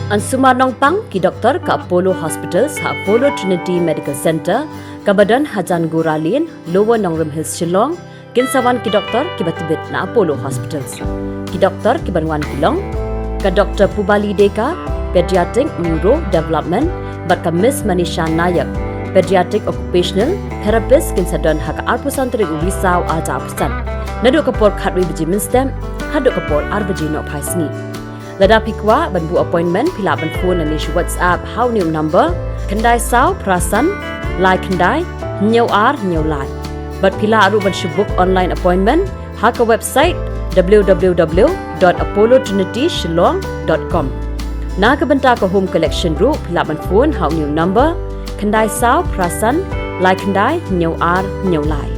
An Sumar Nongpang ki doktor ka Apollo Hospitals ha Apollo Trinity Medical Center ka Badan Hajan Guralin Lower Nongrim Hills Shillong kinsawan ki doktor ki Tbit na Apollo Hospitals ki doktor ki Banwan Shillong ka Dr. Pubali Deka Pediatric Neuro Development bat ka Miss Manisha Nayak Pediatric Occupational Therapist kinsadon ha ka arpusantri ulisau alta apusan nadu kapor khatwi biji minstem hadu kapor arbaji no phaisni Lada pikwa banbu appointment pila ban phone and issue WhatsApp how new number Kynthei sao prasan lai Kynthei nyau ar nyau lai but pila aru ban book online appointment ha ka website www.apollotrinitysshillong.com na ka banta ka home collection ru pila ban phone how new number Kynthei sao prasan lai Kynthei nyau ar nyau lai